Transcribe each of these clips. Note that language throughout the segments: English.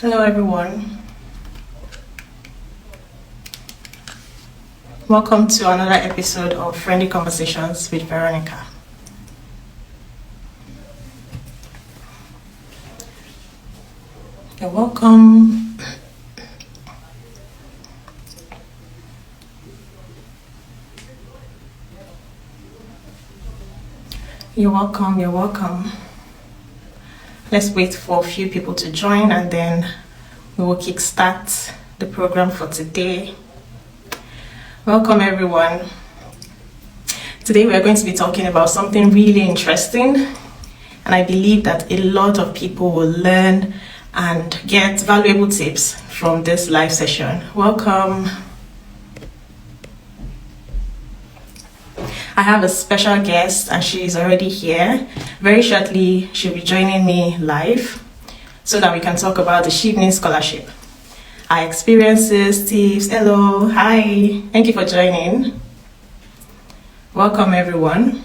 Hello, everyone. Welcome to another episode of Friendly Conversations with Veronica. You're welcome. You're welcome. You're welcome. Let's wait for a few people to join and then we will kickstart the program for today. Welcome, everyone. Today we are going to be talking about something really interesting, and I believe that a lot of people will learn and get valuable tips from this live session. Welcome. I have a special guest and she is already here. Very shortly, she'll be joining me live so that we can talk about the Chevening Scholarship. Our experiences, tips. Hello, hi. Thank you for joining. Welcome, everyone.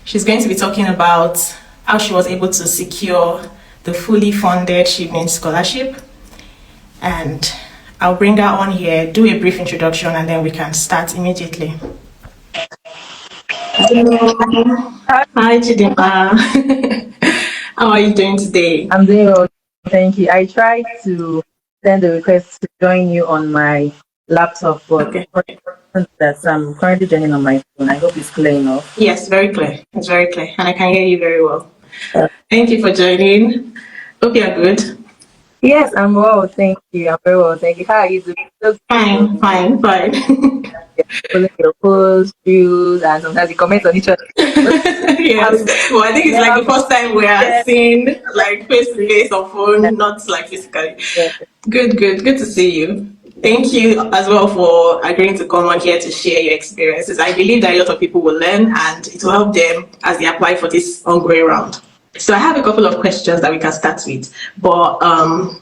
She's going to be talking about how she was able to secure the fully funded Chevening Scholarship. And I'll bring her on here, do a brief introduction, and then we can start immediately. Hello. Hi, Chidinma. How are you doing today? I'm doing well, thank you. I tried to send a request to join you on my laptop, but Okay. that I'm currently joining on my phone. I hope it's clear enough. Yes, very clear. It's very clear, and I can hear you very well. Thank you for joining. Hope you're good. Yes, I'm well, thank you. I'm very well, thank you. How are you doing? Fine. Following your posts, views, and sometimes you comment on each other. Yes. Well, I think it's like the first time we are seeing like face to face on phone, not like physically. Good to see you. Thank you as well for agreeing to come on here to share your experiences. I believe that a lot of people will learn and it will help them as they apply for this ongoing round. So I have a couple of questions that we can start with, but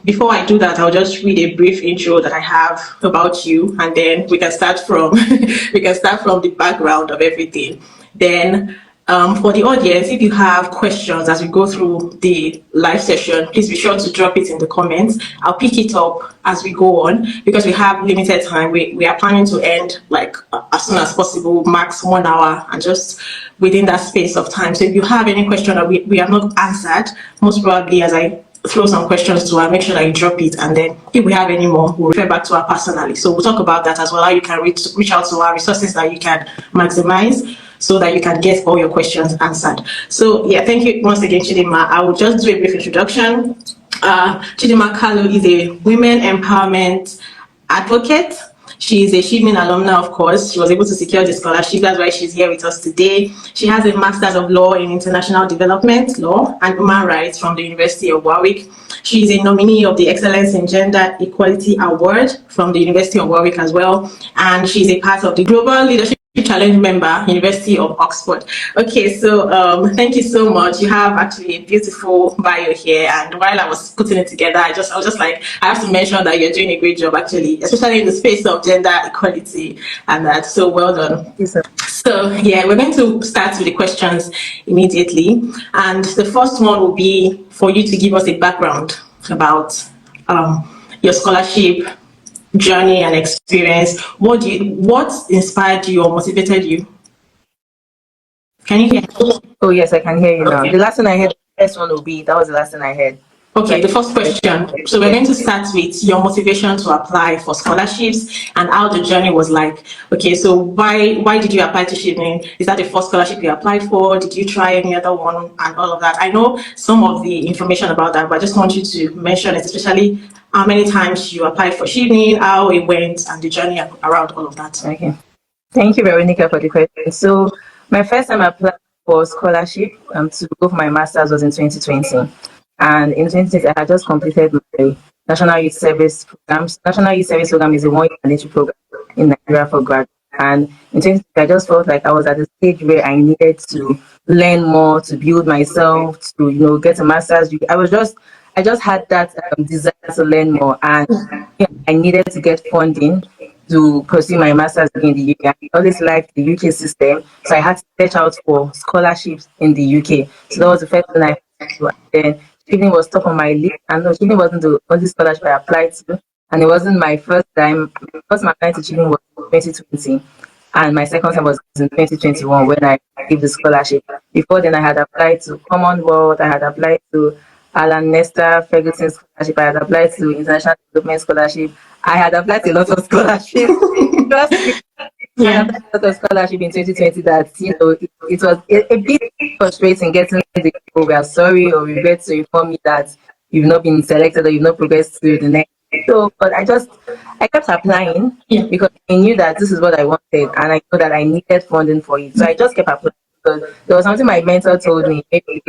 before I do that, I'll just read a brief intro that I have about you, and then we can start from the background of everything. Then for the audience, if you have questions as we go through the live session, please be sure to drop it in the comments. I'll pick it up as we go on because we have limited time. We are planning to end like as soon as possible, max 1 hour, and just within that space of time. So if you have any question that we have not answered, most probably as I throw some questions to her, make sure that you drop it, and then if we have any more, we'll refer back to her personally. So we'll talk about that as well, how you can reach out to our resources that you can maximize so that you can get all your questions answered. So yeah, thank you once again, Chidinma. I will just do a brief introduction. Chidinma Kalu is a women empowerment advocate. She is a Chevening alumni, of course. She was able to secure the scholarship. That's why she's here with us today. She has a Master's of Law in International Development Law and Human Rights from the University of Warwick. She is a nominee of the Excellence in Gender Equality Award from the University of Warwick as well. And she's a part of the Global Leadership Challenge member, University of Oxford. Okay, so thank you so much. You have actually a beautiful bio here, and while I was putting it together, I was just like, I have to mention that you're doing a great job actually, especially in the space of gender equality and that. So well done. Yes, so yeah, we're going to start with the questions immediately, and the first one will be for you to give us a background about your scholarship journey and experience. What inspired you or motivated you? Can you hear me? Oh yes, I can hear you now. Okay. The last thing I heard, the first one will be, that was the last thing I heard. Okay, the first question. So we're going to start with your motivation to apply for scholarships and how the journey was like. Okay, so why did you apply to Chevening? Is that the first scholarship you applied for? Did you try any other one and all of that? I know some of the information about that, but I just want you to mention it, especially how many times you applied for Chevening, how it went, and the journey around all of that. Okay. Thank you, Veronica, for the question. So my first time I applied for scholarship to go for my master's was in 2020. And in 2020, I had just completed my National Youth Service program. National Youth Service program is a one-year mandatory program in Nigeria for graduates. And in 2020, I just felt like I was at the stage where I needed to learn more, to build myself, to get a master's. I just had that desire to learn more, and I needed to get funding to pursue my master's in the UK. I always liked the UK system, so I had to search out for scholarships in the UK. So that was the first thing I did. Then Chevening was top on my list, and no, Chevening wasn't the only scholarship I applied to, and it wasn't my first time. My first time applying to Chevening was 2020, and my second time was in 2021 when I gave the scholarship. Before then, I had applied to Commonwealth, I had applied to Alan Nesta Ferguson scholarship, I had applied to International Development Scholarship, I had applied to a lot of scholarships. Trust me, I had applied to a lot of scholarship in 2020 that, it was a bit frustrating getting the, oh, we are sorry, or we regret to inform me that you've not been selected or you've not progressed to the next. So, but I kept applying because I knew that this is what I wanted and I know that I needed funding for it. So I just kept applying because there was something my mentor told me, maybe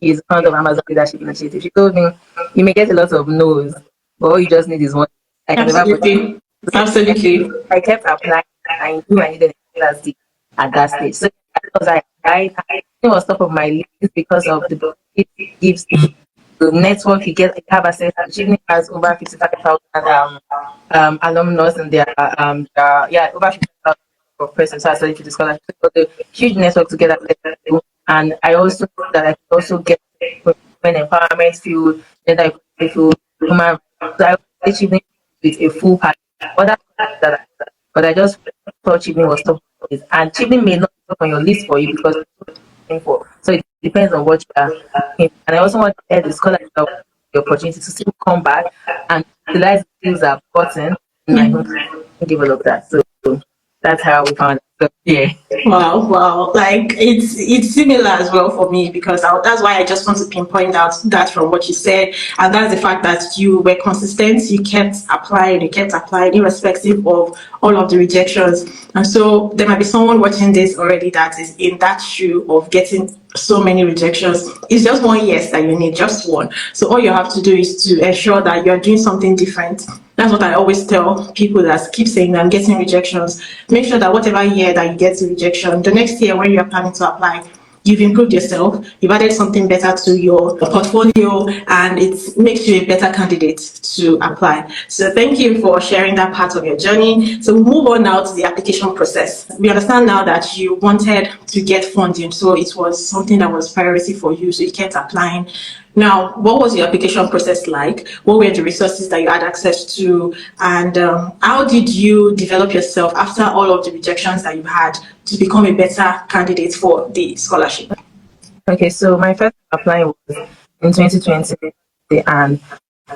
she's fond of Amazon Leadership Initiative. She told me, you may get a lot of no's, but all you just need is one. I can never Absolutely. Absolutely. I kept applying. I knew I needed a class at that stage. So because I applied, it was top of my list because of the it gives the network you get, you have access to. Chidinma has over 55,000 alumnus in over 55,000 persons who are studying for the scholarship. So the huge network to get access to. And I also know that I could also get women empowerment field, gender equality field, human rights. So I was Chidinma with a full package. But I just thought Chidinma was top of the list. And Chidinma may not be top on your list for you because for. So it depends on what you are doing. And I also want to add the scholarship the opportunity to still come back and utilize the skills I've gotten in my home to develop that. So that's how we found it. So, yeah. Wow. Like it's similar as well for me because that's why I just want to pinpoint out that from what you said, and that's the fact that you were consistent. You kept applying, irrespective of all of the rejections. And so there might be someone watching this already that is in that shoe of getting so many rejections. It's just one yes that you need, just one. So all you have to do is to ensure that you're doing something different. That's what I always tell people that keep saying I'm getting rejections. Make sure that whatever year that you get the rejection, the next year when you're planning to apply, you've improved yourself, you've added something better to your portfolio, and it makes you a better candidate to apply. So thank you for sharing that part of your journey. So we'll move on now to the application process. We understand now that you wanted to get funding, so it was something that was priority for you, so you kept applying. Now, what was your application process like? What were the resources that you had access to? And how did you develop yourself after all of the rejections that you had to become a better candidate for the scholarship? Okay, so my first applying was in 2020, and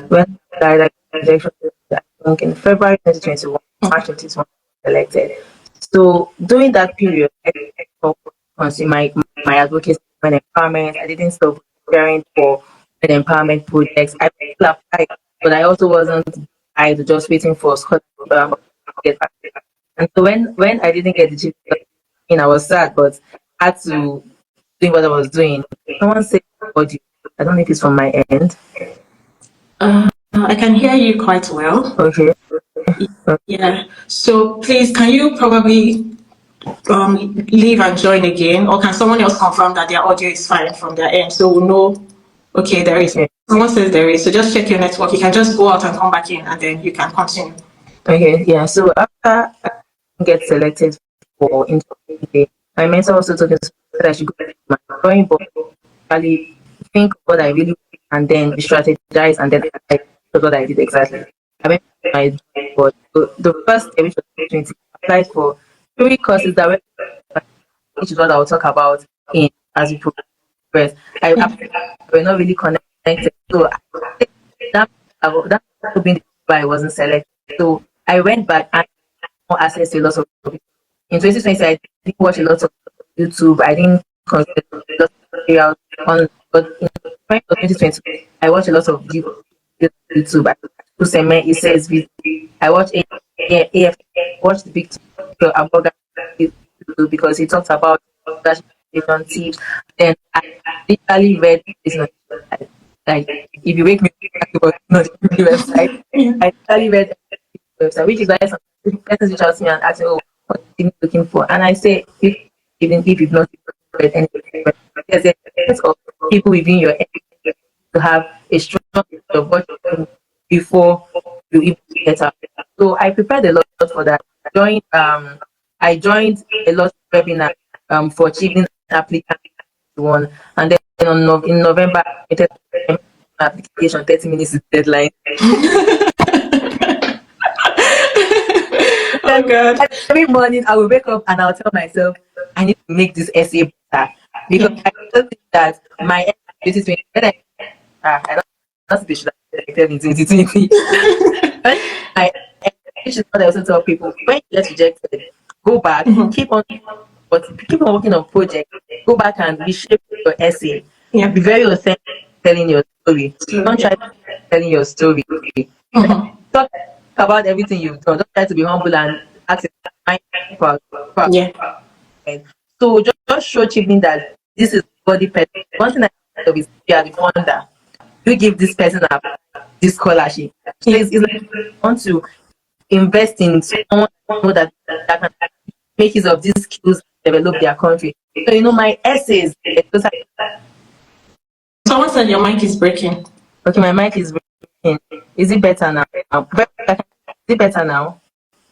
when I got rejection, I think in February 2021, March 2021, selected. So during that period, I didn't my advocacy for empowerment. I didn't stop preparing for an empowerment projects. I still applied, but I also wasn't idle, just waiting for scholarship to get back. And so when I didn't get the GP, I was sad, but I had to do what I was doing. Someone said audio. I don't know if it's from my end. I can hear you quite well. Okay. Yeah. So please, can you probably leave and join again, or can someone else confirm that their audio is fine from their end so we'll know? Okay, there is. Okay. Someone says there is. So just check your network. You can just go out and come back in, and then you can continue. Okay. Yeah. So after I get selected for interview, my mentor also told me that I should go to my drawing board, really think what I really want, and then strategize, and then I that's what I did exactly. I went to my drawing board. So the first day, which was 2020, I applied for 3 courses that were, which is what I will talk about in as we progress. We're not really connected, so that that also been the reason why I wasn't selected. So I went back and more access to a lot of people. In 2020, I didn't watch a lot of YouTube. I didn't consume a lot of material on, but in 2020, I watched a lot of YouTube. I it says I watched AF, watched the big about YouTube because he talks about education tips. Then I literally read this notification. Like if you wake me up about the website, I literally read the website, which is why some persons reach out to me and ask me, oh, what are you looking for? And I say, even if you've not read anything, there's a sense of people within your area to have a strong sense of what you're doing before you even get out. So I prepared a lot for that. I joined a lot of webinars for achieving applicant one, and then in November, my application, 30 minutes is deadline. Oh God. Every morning I will wake up and I'll tell myself, I need to make this essay better. Because I don't think that my essay 2020, when I don't think they should have selected in 2020. My essay should not also tell people, when you get rejected, go back, keep on working on projects, go back and reshape your essay. Yeah. Be very authentic telling your story. Don't try telling your story. Talk about everything you've done. Don't try to be humble and ask proud. Yeah. So just show Chevening that this is body person. One thing I know is you are the founder. You give this person this scholarship. So it's like you want to invest in someone know that can make use of these skills and develop their country. So my essays. Someone said your mic is breaking. Okay, my mic is breaking. Is it better now? Is it better now?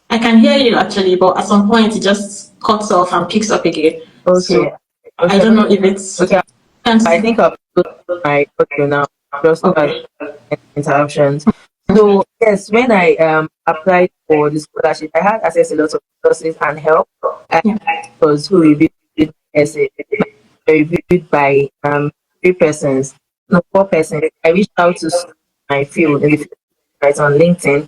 I can hear you actually, but at some point it just cuts off and picks up again. Okay. So I don't know if it's okay. I think I'll put my audio now. Just interruptions. So yes, when I applied for the scholarship, I had access to lots of resources and help. Was who reviewed the essay, reviewed by 3 persons, no 4 persons. I reached out to my field right on LinkedIn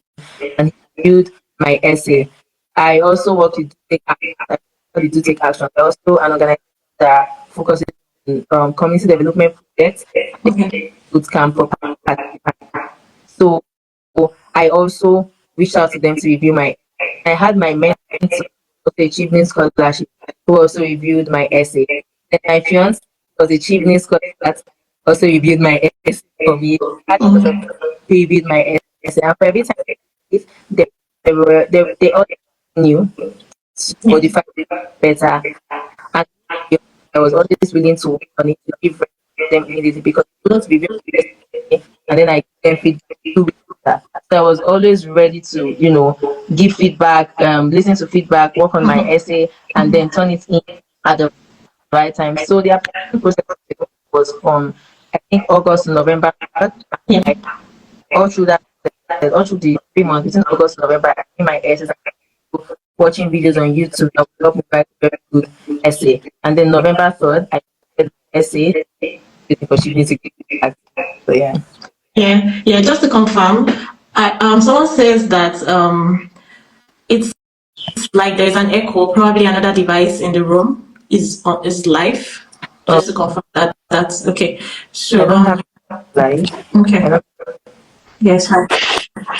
and reviewed my essay. I also worked with Take Action. I also an organization that focuses on community development projects, boot camp for participants. So I also reached out to them to review my. I had my mentor of the Chevening Scholarship who also reviewed my essay. Then my fiance was the Chevening Scholarship that also reviewed my essay for me. Who reviewed my essay, and for every time they all knew to modify it better, and I was always willing to work on it to give them immediately because it wouldn't be very and then I give them feedback. So I was always ready to, give feedback, listen to feedback, work on my essay, and then turn it in at the right time. So the application process was from I think August to November. All through the 3 months between August and November, I did my essays, watching videos on YouTube that would help me write a very good essay. And then November 3rd, I did my essay because she needs to get back. So yeah. Yeah. Just to confirm, someone says that it's like there's an echo. Probably another device in the room is live. Just to confirm that's okay. So okay. Yes, hi.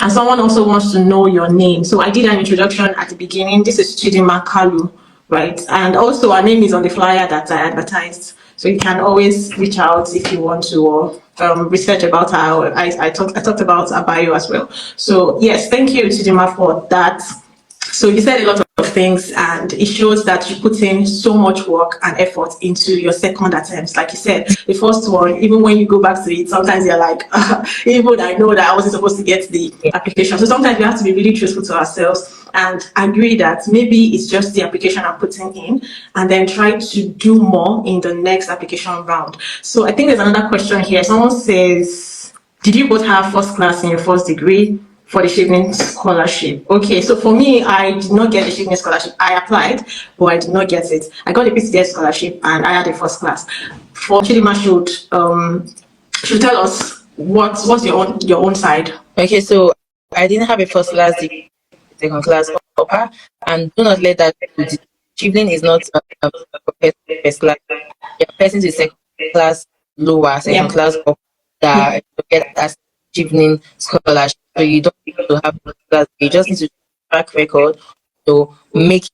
And someone also wants to know your name. So I did an introduction at the beginning. This is Chidinma Kalu, right? And also our name is on the flyer that I advertised. So you can always reach out if you want to or research about her. I talked about her bio as well. So yes, thank you, Chidinma, for that. So you said a lot of things, and it shows that you put in so much work and effort into your second attempts. Like you said, the first one, even when you go back to it, sometimes you're like, even I know that I wasn't supposed to get the application. So sometimes we have to be really truthful to ourselves and agree that maybe it's just the application I'm putting in, and then try to do more in the next application round. So I think there's another question here. Someone says, did you both have first class in your first degree for the Chevening scholarship? Okay, so for me, I did not get the Chevening scholarship. I applied, but I did not get it. I got the PTDF scholarship and I had a first class. For Chidinma should tell us what's your own side. Okay, so I didn't have a first class degree, second class upper, and do not let that Chevening is not first class. Your person is second class lower, second class upper that you get as Chevening scholarship. So you don't need to have first class. You just need to track record to make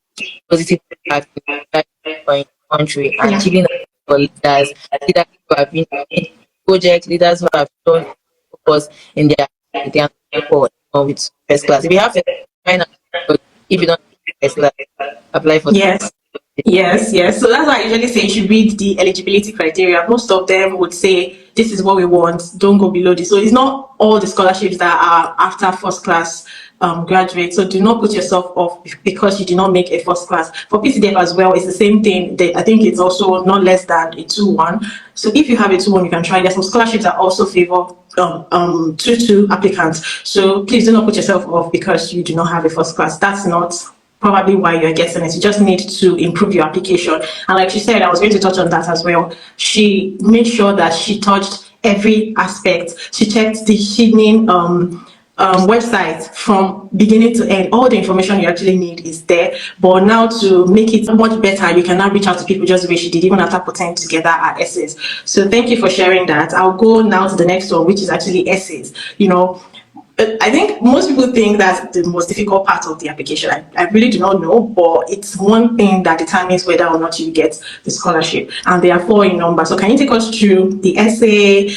positive impact in your country. And Chevening for leaders who have been in project, leaders who have shown focus in their for with first class. If you have if you don't have first class, apply for Yes. So that's why I usually say you should read the eligibility criteria. Most of them would say this is what we want, don't go below this. So it's not all the scholarships that are after first class graduate. So do not put yourself off because you did not make a first class. For PTDF as well, it's the same thing. I think it's also not less than a 2-1. So if you have a 2-1, you can try. There's some scholarships that also favor 2-2 applicants. So please do not put yourself off because you do not have a first class. That's not probably why you're getting it. You just need to improve your application. And like she said, I was going to touch on that as well. She made sure that she touched every aspect. She checked the Chevening website from beginning to end. All the information you actually need is there. But now to make it much better, you can now reach out to people just the way she did, even after putting together her essays. So thank you for sharing that. I'll go now to the next one, which is actually essays. You know, I think most people think that's the most difficult part of the application. I really do not know, but it's one thing that determines whether or not you get the scholarship. And there are 4 in number. So can you take us through the essay?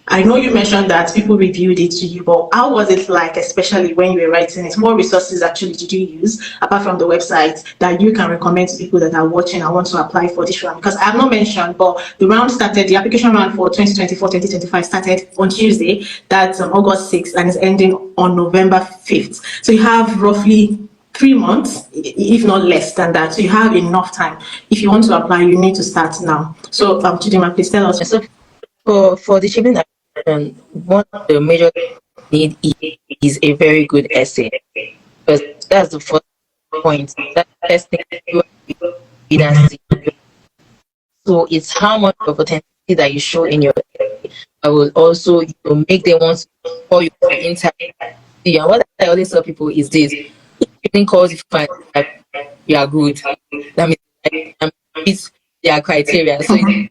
I know you mentioned that people reviewed it to you, but how was it like, especially when you were writing it? What resources actually did you use, apart from the website, that you can recommend to people that are watching and want to apply for this round? Because I have not mentioned, but the round started, the application round for 2024-2025 started on Tuesday, that's August 6th, and is ending on November 5th. So you have roughly 3 months, if not less than that. So you have enough time. If you want to apply, you need to start now. So Chidinma, please tell us. So for the Chevening, one of the major need is a very good essay, because that's the first point. That's the first thing you see. So it's how much of authenticity that you show in your essay. I will also make them want to call you for interview. And what I always tell people is this: if Chevening calls you find that you are good, that means it's their criteria. So it's,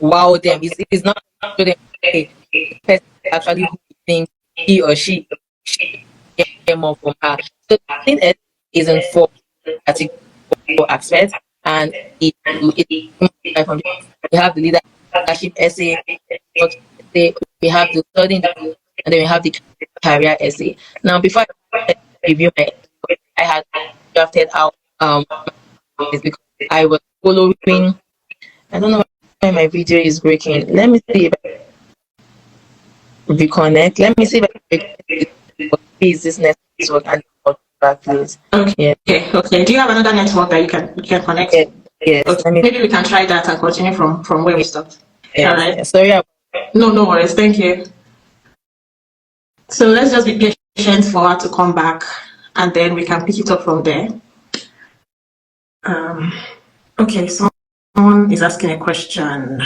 wow them. It's not show them, hey, person actually who thinks he or she came more from her. So I think it isn't for particular aspects, and we have the leadership essay, we have the studying, and then we have the career essay. Now, before I review I had drafted out because I was following. I don't know why my video is breaking. Let me see if I reconnect. Let me see if I is this network and back, please. Okay. Yeah. Okay. Do you have another network that you can connect? Yes. Okay. Maybe we can try that and continue from where we stopped. Yes. All right. Sorry. No worries. Thank you. So let's just be patient for her to come back, and then we can pick it up from there. Okay. Someone is asking a question.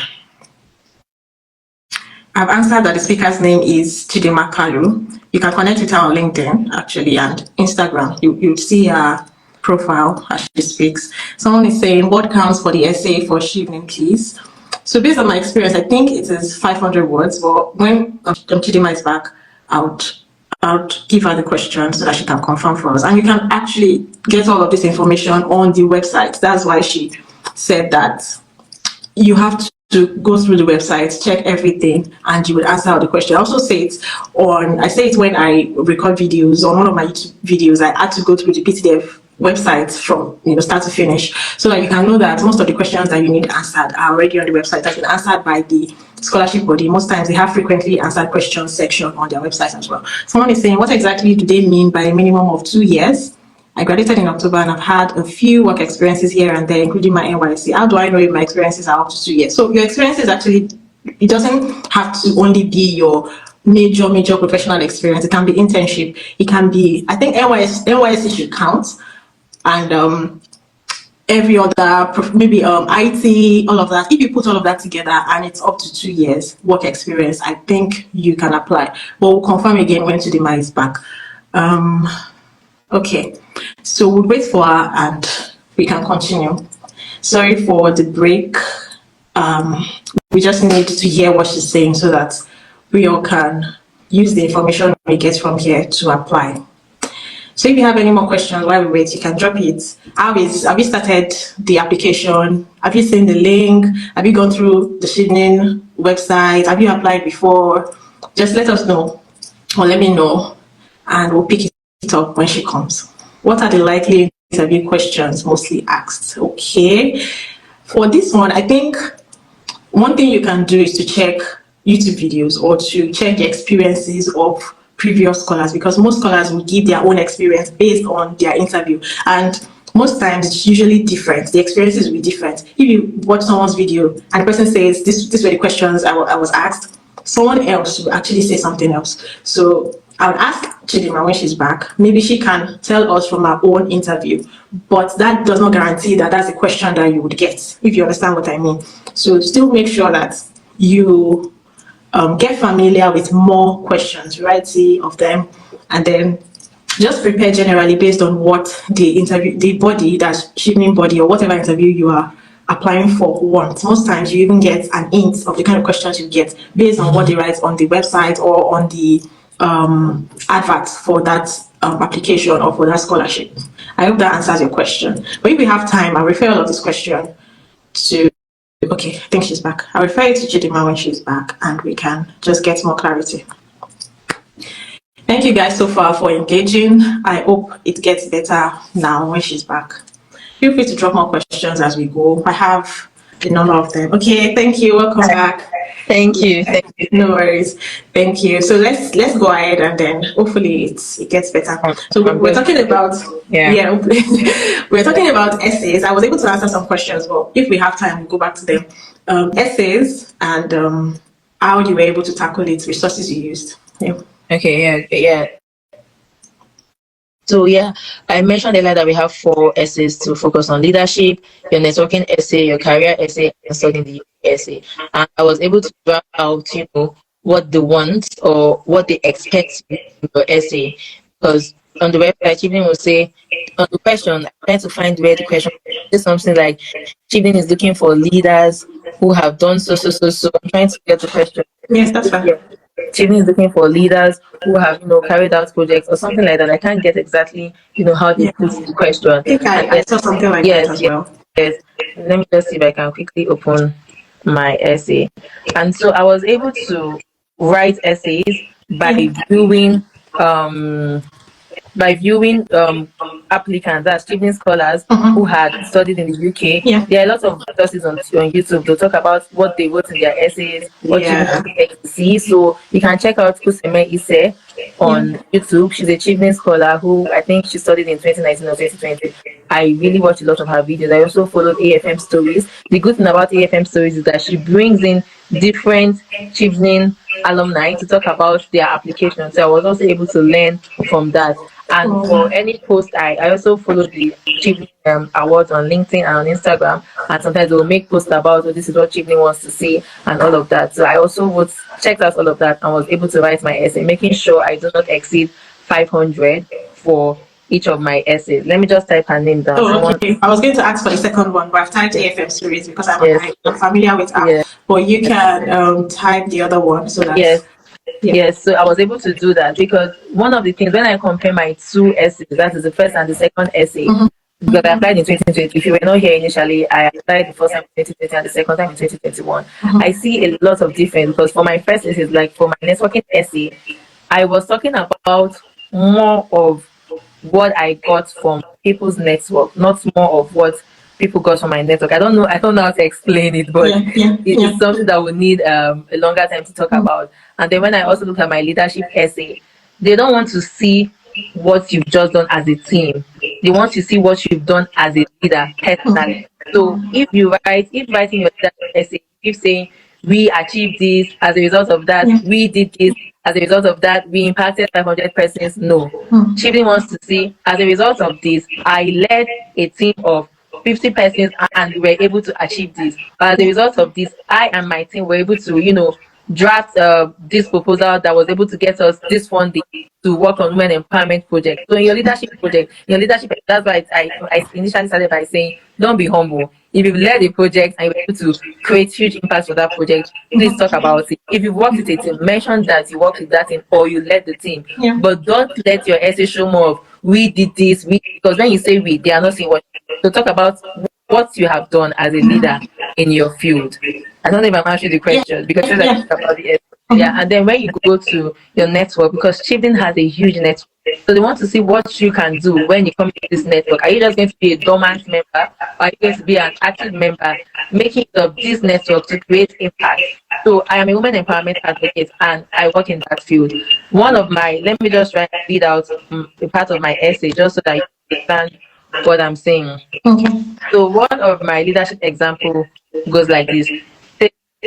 I've answered that the speaker's name is Chidinma Kalu. You can connect with her on LinkedIn, actually, and Instagram. You'll see her profile as she speaks. Someone is saying, what counts for the essay for Chevening, please? So based on my experience, I think it is 500 words, but when Chidinma is back, I'll give her the question so that she can confirm for us. And you can actually get all of this information on the website. That's why she said that you have to go through the website, check everything, and you will answer all the question. I also say it when I record videos. On one of my YouTube videos, I had to go through the PTDF website from start to finish, so that you can know that most of the questions that you need answered are already on the website. That's been answered by the scholarship body. Most times they have frequently answered questions section on their website as well. Someone is saying, what exactly do they mean by a minimum of 2 years? I graduated in October and I've had a few work experiences here and there, including my NYSC. How do I know if my experiences are up to 2 years? So your experiences actually, it doesn't have to only be your major professional experience. It can be internship. It can be, I think NYSC should count, and every other, maybe IT, all of that. If you put all of that together and it's up to 2 years work experience, I think you can apply. But we'll confirm again when Chidinma is back. Okay, so we'll wait for her and we can continue. Sorry for the break. We just need to hear what she's saying so that we all can use the information we get from here to apply. So if you have any more questions while we wait, you can drop it. Have you started the application? Have you seen the link? Have you gone through the Chevening website? Have you applied before? Just let us know or let me know and we'll pick it up when she comes. What are the likely interview questions mostly asked? Okay. For this one, I think one thing you can do is to check YouTube videos or to check the experiences of previous scholars, because most scholars will give their own experience based on their interview, and most times it's usually different. The experiences will be different. If you watch someone's video and the person says this were the questions I was asked, someone else will actually say something else. So I would ask Chidinma when she's back. Maybe she can tell us from her own interview, but that does not guarantee that that's a question that you would get, if you understand what I mean. So still make sure that you get familiar with more questions, variety of them, and then just prepare generally based on what the interview, the body, that Chevening body or whatever interview you are applying for wants. Most times you even get an hint of the kind of questions you get based on what they write on the website or on the adverts for that application or for that scholarship. I hope that answers your question. But if we have time, I'll refer all of this question to, okay, I think she's back. I'll refer it to Chidinma when she's back and we can just get more clarity. Thank you guys so far for engaging. I hope it gets better now when she's back. Feel free to drop more questions as we go. I have a number of them. Okay, thank you. Welcome back. Thank you. Thank you. No worries. Thank you. So let's go ahead and then hopefully it gets better. So we're talking about we're talking about essays. I was able to answer some questions, but if we have time, we'll go back to them. Essays and how you were able to tackle it, resources you used. Yeah. Okay, yeah. So yeah, I mentioned earlier that we have 4 essays to focus on: leadership, your networking essay, your career essay, and studying the essay. And I was able to draw out, what they want or what they expect in your essay. Because on the website, Chevening will say, on the question, I'm trying to find where the question is something like, Chevening is looking for leaders who have done so. I'm trying to get the question. Yes, that's fine. Yeah. Chevening is looking for leaders who have, carried out projects or something like that. I can't get exactly, how they put the question. I think I saw something like that as well. Yes. Let me just see if I can quickly open my essay. And so I was able to write essays by viewing applicants, that's Chevening scholars who had studied in the UK. Yeah. There are lots of resources on YouTube. They'll talk about what they wrote in their essays, what you expect to see. So you can check out Kuseme Ise on YouTube. She's a Chevening scholar who I think she studied in 2019 or 2020. I really watched a lot of her videos. I also followed AFM stories. The good thing about AFM stories is that she brings in different Chevening alumni to talk about their application. So I was also able to learn from that. And for any post, I also follow the Chevening awards on LinkedIn and on Instagram. And sometimes they'll make posts about, this is what Chevening wants to see and all of that. So I also checked out all of that and was able to write my essay, making sure I do not exceed 500 for each of my essays. Let me just type her name down. Okay. I was going to ask for the second one, but I've typed AFM series because I'm familiar with her. But you can type the other one so that. Yes, so I was able to do that because one of the things, when I compare my 2 essays, that is the first and the second essay, because I applied in 2020. If you were not here initially, I applied the first time in 2020 and the second time in 2021. I see a lot of difference because for my first essay, like for my networking essay, I was talking about more of what I got from people's network, not more of what people got from my network. I don't know how to explain it, but it's something that will need a longer time to talk about. And then when I also look at my leadership essay, they don't want to see what you've just done as a team. They want to see what you've done as a leader personally. So if writing your leadership essay, keep saying, we achieved this as a result of that, we did this as a result of that, we impacted 500 persons. No. Chevening wants to see, as a result of this, I led a team of 50 persons and we were able to achieve this. As a result of this, I and my team were able to, draft this proposal that was able to get us this funding to work on women empowerment project. So in your leadership project, that's why I initially started by saying, don't be humble. If you've led a project and you're able to create huge impact for that project, please talk about it. If you've worked with a team, mention that you worked with that team or you led the team. But don't let your essay show more of, we did this, because when you say we, they are not saying what. So talk about what you have done as a leader in your field. I don't know if I'm answering the question because about the and then when you go to your network, because Chevening has a huge network, So they want to see what you can do when you come into this network. Are you just going to be a dormant member, or are you going to be an active member, making use of this network to create impact? So I am a women empowerment advocate, and I work in that field. One of my, let me just read out a part of my essay just so that you understand what I'm saying. Okay. So one of my leadership example goes like this.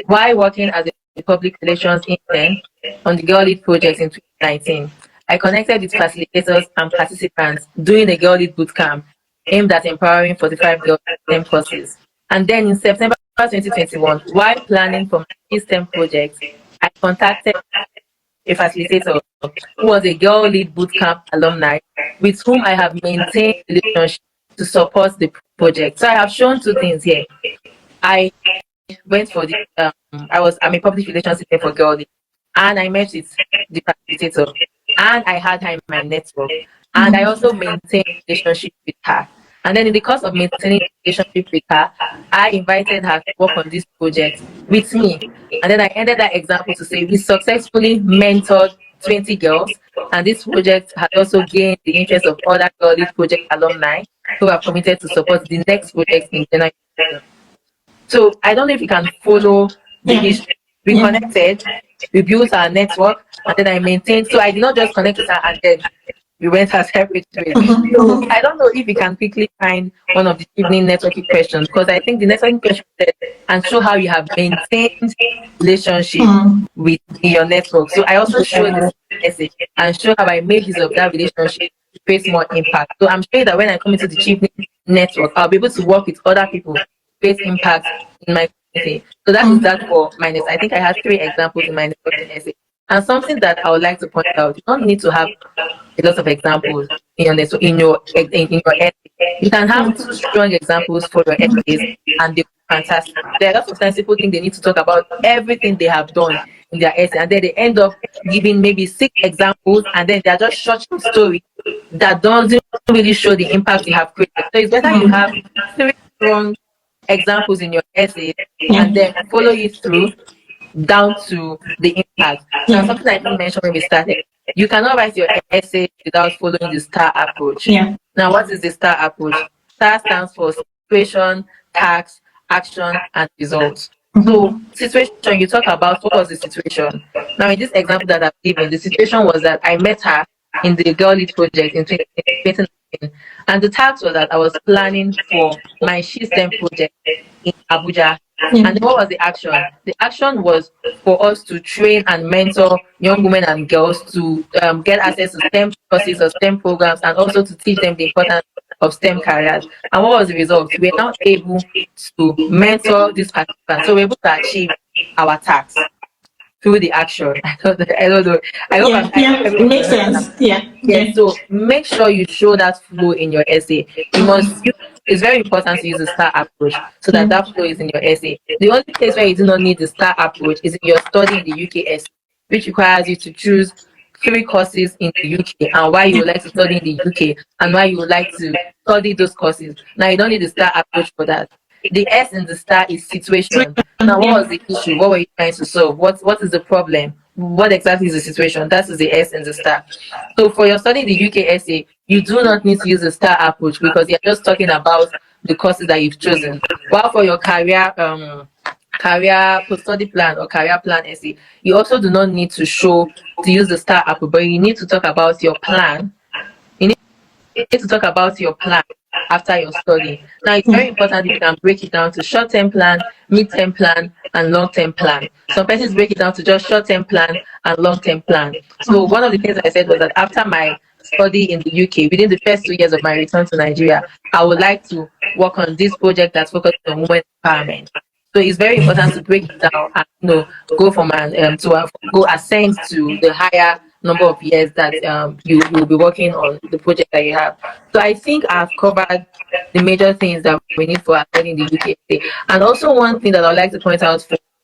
While working as a public relations intern on the Girl Lead project in 2019, I connected with facilitators and participants doing a Girl Lead bootcamp aimed at empowering 45 girls in STEM courses. And then in September 2021, while planning for my STEM project, I contacted a facilitator who was a Girl Lead Bootcamp alumni with whom I have maintained a relationship to support the project. So I have shown two things here. I went for the I'm a public relations intern for Girl Lead, and I met with the facilitator, and I had her in my network, and I also maintained a relationship with her. And then in the course of maintaining a relationship with her, I invited her to work on this project with me. And then I ended that example to say we successfully mentored 20 girls, and this project has also gained the interest of other Girl Lead project alumni who have committed to support the next project in general. So I don't know if you can follow the history. We connected, we built our network, and then I maintained. So I did not just connect with her and then we went our separate ways. So I don't know if you can quickly find one of the evening networking questions, because I think the networking question said, and show how you have maintained relationship with your network. So I also show this essay and show how I made use of that relationship to create more impact. So I'm sure that when I come into the evening network, I'll be able to work with other people to create impact in my community. So that is that for my next. I think I had 3 examples in my networking essay. And something that I would like to point out, you don't need to have a lot of examples in your essay. You can have 2 strong examples for your essays, and they're fantastic. There are lots of times people think they need to talk about everything they have done in their essay, and then they end up giving maybe 6 examples, and then they are just short stories that doesn't really show the impact you have created. So it's better you have 3 strong examples in your essay and then follow it through down to the impact. Now, something I didn't mention when we started, you cannot write your essay without following the STAR approach. Now, what is the STAR approach? STAR stands for situation, task, action, and results. So, situation, you talk about what was the situation. Now, in this example that I've given, the situation was that I met her in the Girl Lead project in 2019, and the task was that I was planning for my STEM project in Abuja. And what was the action? The action was for us to train and mentor young women and girls to get access to STEM courses or STEM programs, and also to teach them the importance of STEM careers. And what was the result? We are now able to mentor these participants. So we're able to achieve our tasks through the action. I don't know. I hope it makes sense. Yeah. So make sure you show that flow in your essay. You must use, it's very important to use the STAR approach so that that flow is in your essay. The only place where you do not need the STAR approach is in your study in the UK essay, which requires you to choose 3 courses in the UK and why you would like to study in the UK and why you would like to study those courses. Now, you don't need the STAR approach for that. The S in the STAR is situation. Now, what was the issue? What were you trying to solve? What is the problem? What exactly is the situation? That is the S in the STAR. So for your study in the UK essay, you do not need to use the STAR approach because you're just talking about the courses that you've chosen. While for your career post-study plan or career plan essay, you also do not need to use the STAR approach, but you need to talk about your plan. You need to talk about your plan after your study. Now, it's very important you can break it down to short-term plan, mid-term plan, and long-term plan. Some persons break it down to just short-term plan and long-term plan. So one of the things I said was that after my study in the UK, within the first 2 years of my return to Nigeria, I would like to work on this project that's focused on women empowerment. So it's very important to break it down and go from go ascend to the higher number of years that you will be working on the project that you have. So I think I've covered the major things that we need for studying the UK. And also one thing that I'd like to point out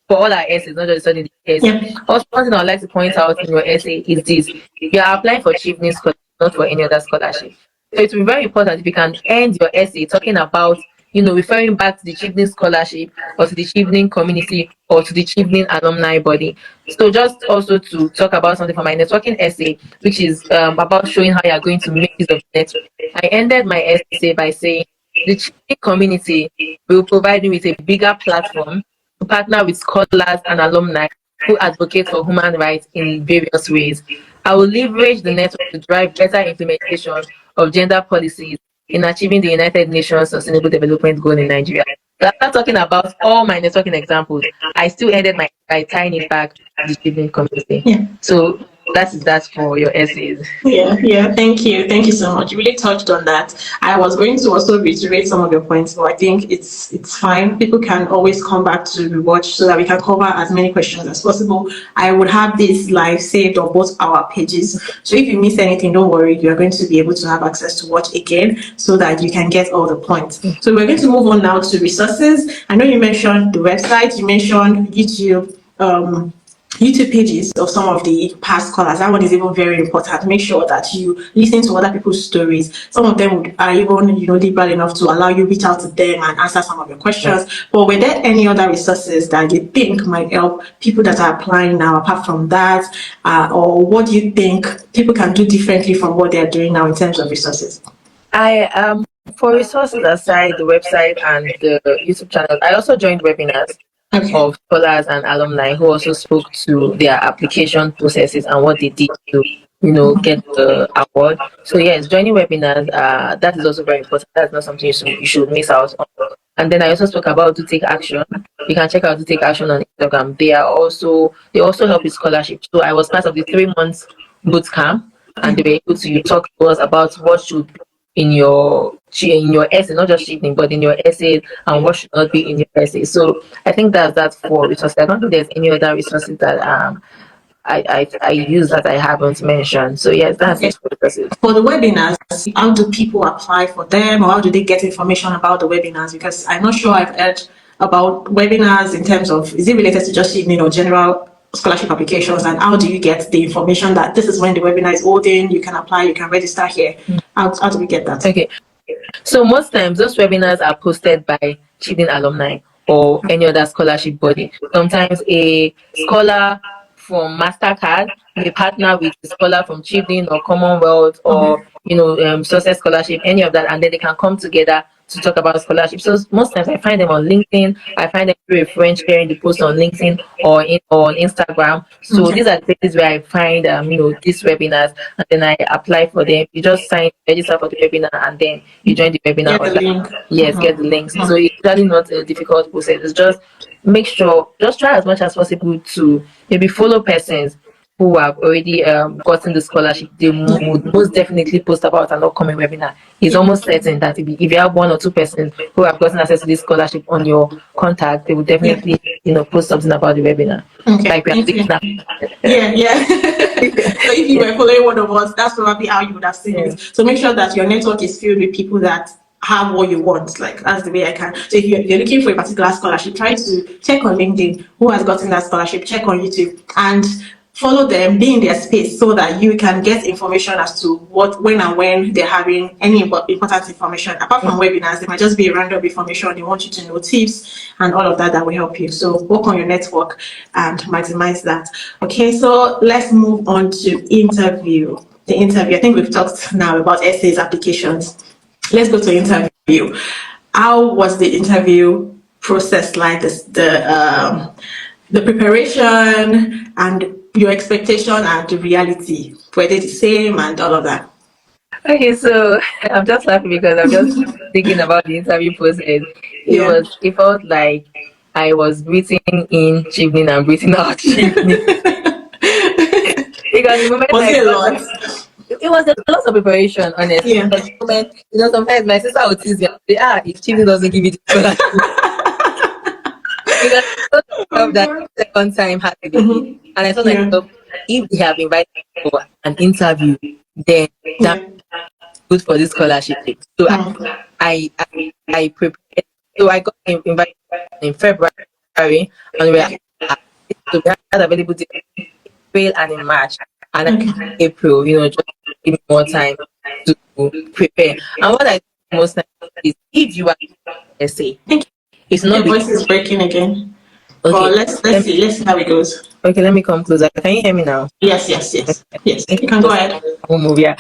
for all our essays, not just studying the essay. Also one thing I'd like to point out in your essay is this: you are applying for Chevening scholarship, not for any other scholarship. So it will be very important if you can end your essay talking about referring back to the Chevening scholarship or to the Chevening community or to the Chevening alumni body. So just also to talk about something for my networking essay, which is about showing how you are going to make use of the network. I ended my essay by saying the Chevening community will provide me with a bigger platform to partner with scholars and alumni who advocate for human rights in various ways. I will leverage the network to drive better implementation of gender policies in achieving the United Nations Sustainable Development Goal in Nigeria. So after talking about all my networking examples, I still ended by tying it back to the Chevening community. Yeah. So that's for your essays. Yeah. Thank you so much. You really touched on that. I was going to also reiterate some of your points, but I think it's fine. People can always come back to rewatch so that we can cover as many questions as possible. I would have this live saved on both our pages. So if you miss anything, don't worry. You are going to be able to have access to watch again so that you can get all the points. So we're going to move on now to resources. I know you mentioned the website, you mentioned YouTube. YouTube pages of some of the past scholars. That one is even very important. Make sure that you listen to other people's stories. Some of them are even, liberal enough to allow you reach out to them and answer some of your questions. But were there any other resources that you think might help people that are applying now, apart from that? Or what do you think people can do differently from what they're doing now in terms of resources? For resources aside the website and the YouTube channel, I also joined webinars of scholars and alumni who also spoke to their application processes and what they did to get the award. So yes, joining webinars, that is also very important. That's not something you should miss out on. And then I also spoke about to take action. You can check out to take action on Instagram. They also help with scholarship. So I was part of the 3 months boot camp, and they were able to talk to us about what should be in your essay, not just cheating, but in your essays, and what should not be in your essay. So I think that's for resources. I don't think there's any other resources that I use that I haven't mentioned. So yes, that's it for resources. For the webinars, how do people apply for them, or how do they get information about the webinars? Because I'm not sure I've heard about webinars in terms of, is it related to just general scholarship applications, and how do you get the information that this is when the webinar is holding, you can apply, you can register here? How do we get that? Okay. So most times those webinars are posted by Chevening Alumni or any other scholarship body. Sometimes a scholar from MasterCard may partner with a scholar from Chevening or Commonwealth or Success Scholarship, any of that, and then they can come together to talk about scholarship. So most times I find them on LinkedIn. I find them through a friend sharing the post on LinkedIn or on Instagram. So these are the places where I find these webinars, and then I apply for them. You just register for the webinar, and then you join the webinar. Get the link. Yes, get the links. So it's really not a difficult process. It's just just try as much as possible to maybe follow persons who have already gotten the scholarship. They would most definitely post about an upcoming webinar. It's almost certain that if you have 1 or 2 persons who have gotten access to this scholarship on your contact, they will definitely post something about the webinar. Okay. Like we are doing now. Yeah. So if you were following one of us, that's probably how you would have seen it. So make sure that your network is filled with people that have what you want. Like, that's the way I can. So if you're looking for a particular scholarship, try to check on LinkedIn who has gotten that scholarship, check on YouTube, and follow them, be in their space so that you can get information as to when and when they're having any important information. Apart from webinars, there might just be random information they want you to know, tips and all of that will help you. So work on your network and maximize that. Okay, so let's move on to interview. The interview, I think we've talked now about essays, applications. Let's go to interview. How was the interview process like? The preparation and your expectation and the reality, were they the same and all of that? Okay, so I'm just laughing because I'm just thinking about the interview process. It felt like I was breathing in Chevening and breathing out Chevening. Because the moment it was a lot of preparation, honestly. Yeah. Because the moment, sometimes my sister would tease me and say, if Chevening doesn't give you the scholarship. Because I thought that second time had to be and I thought myself, if they have invited me for an interview, then that's good for this scholarship. So I prepared. So I got invited in February, and we had available in April and in March, and in April, just give me more time to prepare. And what I do most times is, if you are essay. Thank you. It's Your not voice is breaking again. okay. But let's see how it goes. Okay, let me come closer. Can you hear me now? Yes. Thank You you. can go ahead. Move, yeah.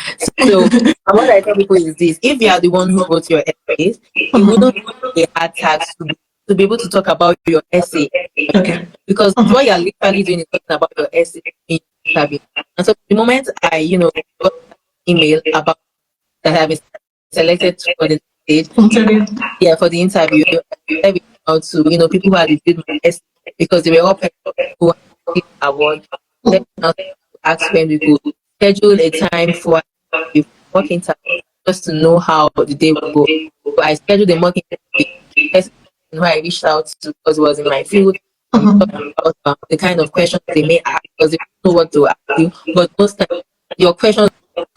So what I tell people is this: if you are the one who wrote your essay, it wouldn't be a hard task to be able to talk about your essay, Okay. because what you're literally doing is talking about your essay in interview. And so the moment I, got an email about that I have been selected for the stage, Interview. yeah, for the interview, I reached out to people who had reviewed my essay, because they were all people who had received the award. Then I asked when we could schedule a time for a mock interview, just to know how the day would go. So I scheduled a mock interview. The person who I reached out to, because it was in my field, talking about the kind of questions they may ask, because they don't know what to ask you. But most times, your questions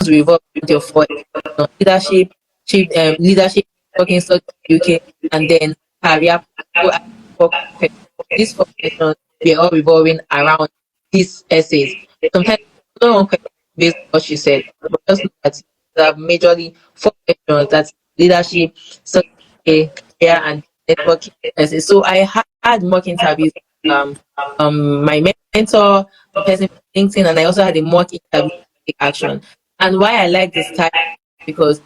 revolve around your four leadership, leadership, working study in UK, and then career. So I four questions. These four questions were all revolving around these essays. Sometimes no one question based on what she said, but just look at the majorly four questions: that's leadership, study, career, and networking essays. So I had mock interviews. My mentor, the person from LinkedIn, and I also had a mock interview take action. And why I like this type, because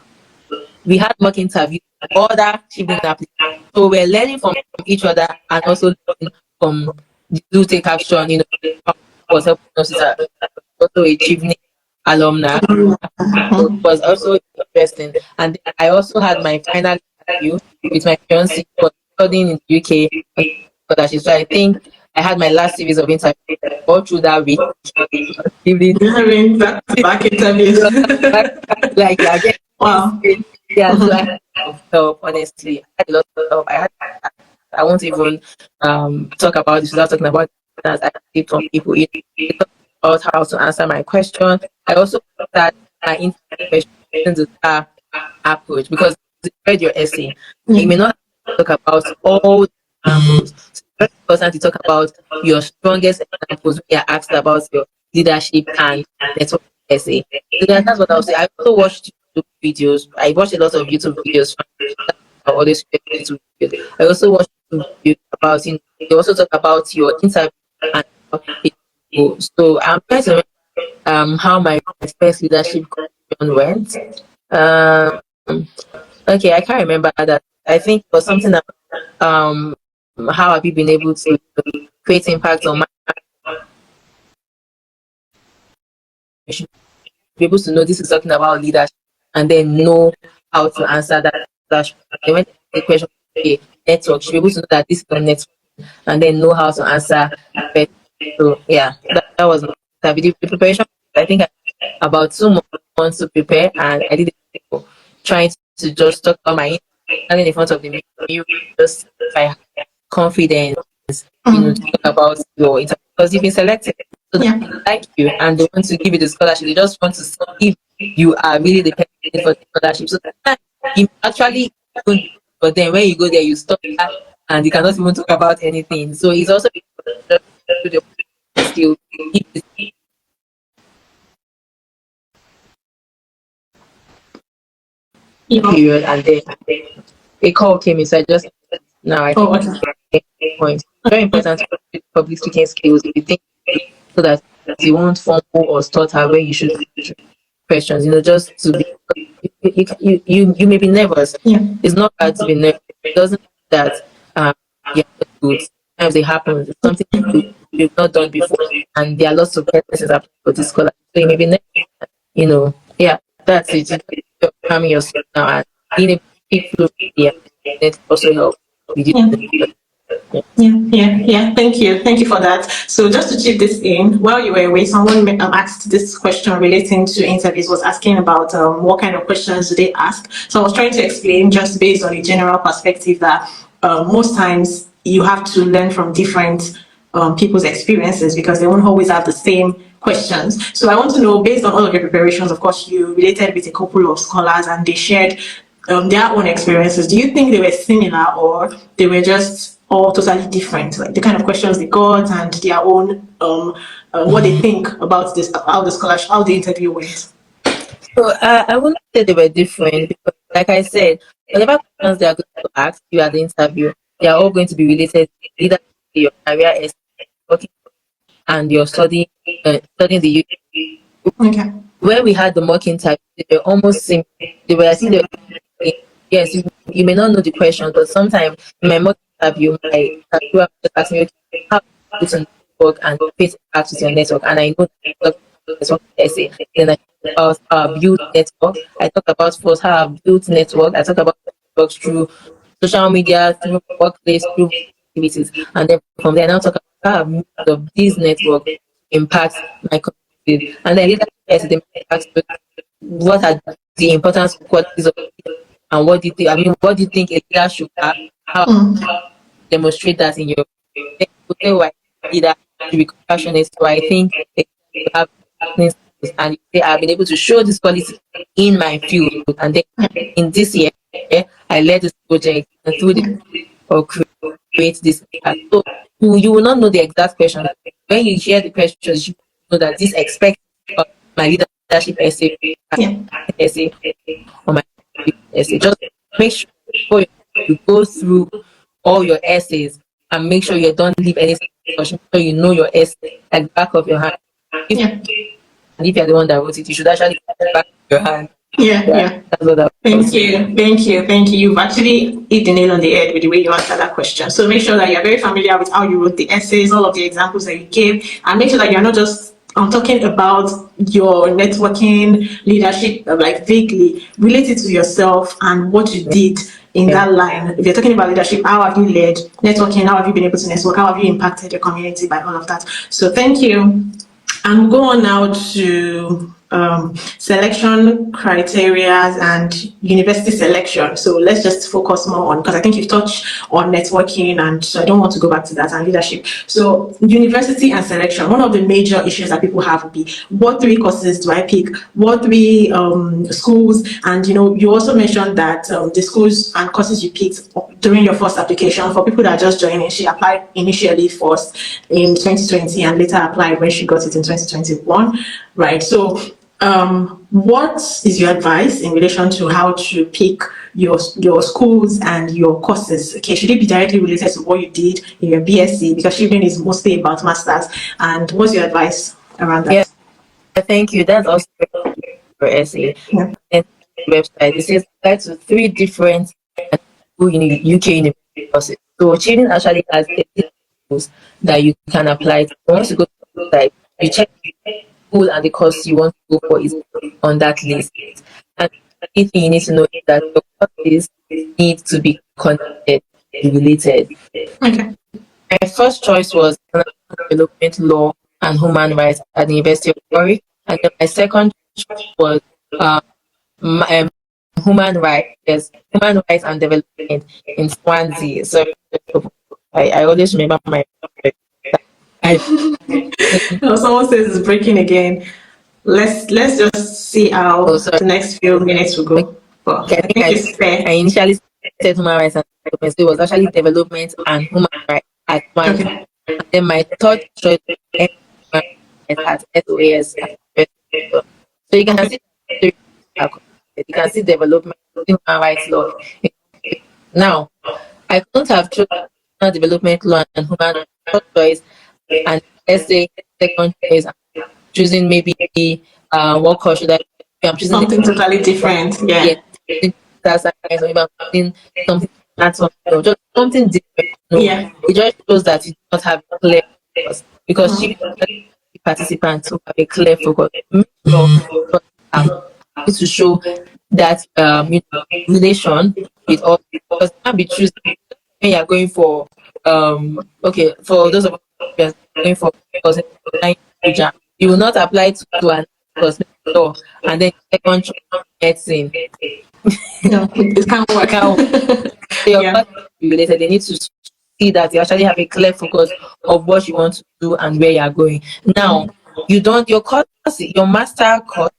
we had mock interviews with other Chevening applicants. So we're learning from each other, and also learning from the do take action, was helping us, is also a Chevening alumni. So it was also interesting. And then I also had my final interview with my fiance, who was studying in the UK on scholarship. So I think I had my last series of interviews all through that week. Evening. You're having back interviews. Like you're getting Wow. yeah, so I had a lot of help, honestly. I had a lot of help. I won't even talk about this without talking about that I received from people. They talked about how to answer my question. I also started my interview question using the STAR approach, because you read your essay. You may not talk about all the examples. So it's very important to talk about your strongest examples when you're asked about your leadership and network essay. So that's what I'll say. I also watched YouTube videos. I watched a lot of YouTube videos from all these YouTube videos. I also watched YouTube videos about, they also talk about your interview and how it goes. So I'm trying to remember how my first leadership competition went. Um, okay, I can't remember that. I think it was something about how have you been able to create impact on my, you should be able to know this is talking about leadership, and then know how to answer that. Then when the question, okay, network, you should be able to know that this is on network, and then know how to answer the question. So yeah, that was my video preparation. I think I about 2 months to prepare, and I did it trying to just talk about my standing in front of the mirror, just by confidence, to talk about your interview, because you've been selected. So they like you, and they want to give you the scholarship. They just want to see if you are really the person for the scholarship. So sometimes you actually don't, but then when you go there, you stop that, and you cannot even talk about anything. So it's also just to the skill. Period, and then a call came in, so I just now I Oh, think point. Very important to build public speaking skills if you think, so that you won't fumble or stutter when you should questions. Just to be, you may be nervous. yeah. It's not bad to be nervous. It doesn't mean that you're not good. Sometimes it happens. It's something you've not done before, and there are lots of lessons applying for this scholarship. So you may be nervous. Yeah, that's it. Just calming yourself down and being able to speak fluently, yeah, that also helps with you. Yeah. Yeah. Thank you for that. So just to chip this in, while you were away, someone asked this question relating to interviews, was asking about what kind of questions do they ask. So I was trying to explain, just based on a general perspective, that most times you have to learn from different people's experiences, because they won't always have the same questions. So I want to know, based on all of your preparations, of course, you related with a couple of scholars and they shared their own experiences. Do you think they were similar, or they were just all totally different? Like the kind of questions they got and their own, what they think about this, how the scholarship, how the interview went. So I wouldn't say they were different, because like I said, whatever questions they are going to ask you at the interview, they are all going to be related to either your career, working, and your studying the Okay. where we had the mock interview, they were almost same. They were, I think, yes, you may not know the questions, but sometimes in my mock interview, my interviewer just asked me, okay, how do you put on network and fit back to your network? And I know that network essay. Then I talk about how I build network. I talk about first how I built network. I talk about networks through social media, through workplace, through activities. And then from there, I now talk about how I've used of this network to impact my community. And then later, yes, they ask me, what are the importance of qualities of leader, and what do you think? I mean, what do you think a leader should have? How demonstrate that in your why leader should be compassionate? So I think a leader should have things, and you say I've been able to show this quality in my field, and then in this year, I led this project and through the or create this impact. So you will not know the exact question. When you hear the questions, you know that this expect my leadership essay, Yeah. essay, or my essay. Just make sure before you go through all your essays and make sure you don't leave any discussion. So you know your essay like the back of your hand. If, Yeah. and if you're the one that wrote it, you should actually put it back of your hand. Yeah. Yeah. That's what that Thank was. you, thank you, thank you. You've actually hit the nail on the head with the way you answered that question. So make sure that you're very familiar with how you wrote the essays, all of the examples that you gave, and make sure that you're not just talking about your networking leadership like vaguely. Relate it to yourself and what you did in Yeah. that line. If you're talking about leadership, how have you led networking? How have you been able to network? How have you impacted your community by all of that? So thank you. I'm going now to selection criteria and university selection. So let's just focus more on, because I think you've touched on networking, and so I don't want to go back to that, and leadership. So university and selection, one of the major issues that people have would be, what three courses do I pick? What three schools? And you also mentioned that the schools and courses you picked during your first application, for people that are just joining, she applied initially first in 2020 and later applied when she got it in 2021, right? So what is your advice in relation to how to pick your schools and your courses? Okay, should it be directly related to what you did in your BSc, because Chevening is mostly about masters, and what's your advice around that? Yeah, thank you. That's also your essay. Yeah. And website. It says apply to 3 different UK university courses. So Chevening actually has 30 schools that you can apply to. Once you go to the website, you check the school and the course you want to go for is on that list. And the key thing you need to know is that your courses need to be connected, related. Okay. My first choice was development law and human rights at the University of Warwick, and then my second choice was um, human rights, yes, human rights and development in Swansea. So I always remember my. I, Someone says it's breaking again. Let's just see oh, how sorry. the next few minutes will go. But Okay, I think it's fair. I initially said human rights and development. So it was actually development and human rights at Swansea. Okay. And then my third choice was at SOAS. So you can see you can see development, human rights law. Now, I couldn't have chosen development law and human rights first choice, and let's say second choice, choosing maybe what course should I? I'm choosing Something totally different. yeah, Yeah. that's or maybe I'm choosing something that's just something different. No, Yeah. it just shows that you do not have a clear focus, because she participants who have a clear focus. Make sure to show that relation with all, because it can't be choosing when you're going for okay, for those of us who are going for exam, you will not apply to an course and then second choice medicine. No, it can't work. Your Yeah. course is related. They need to see that you actually have a clear focus of what you want to do and where you are going. Now, you don't your course, your master course,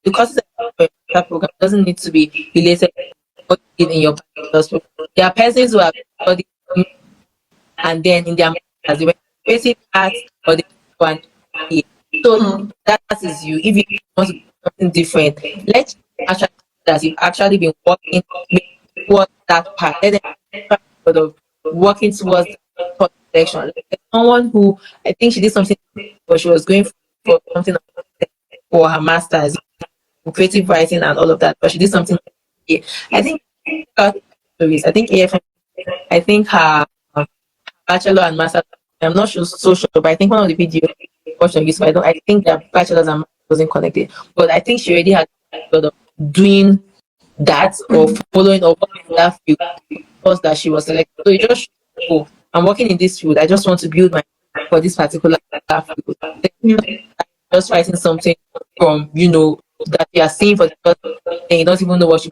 the courses that your master program doesn't need to be related to what you did in your bachelor's program. There are persons who have studied and then in their masters they were creative arts or they want to. So that is you. If you want to do something different, let's actually that you've actually been working towards that part. Let them try sort of working towards that selection. Like someone who I think she did something, but she was going for something for her master's in creative writing and all of that, but she did something. I think stories. I think AFM. I think her bachelor and master. I'm not sure, so sure, but I think one of the videos I watched on YouTube. I don't. I think that bachelor's and master wasn't connected, but I think she already had sort of doing that or following up that field course that she was selected. So it just shows, oh, I'm working in this field. I just want to build my for this particular field. Just writing something from that you are seeing for the first time and you don't even know what you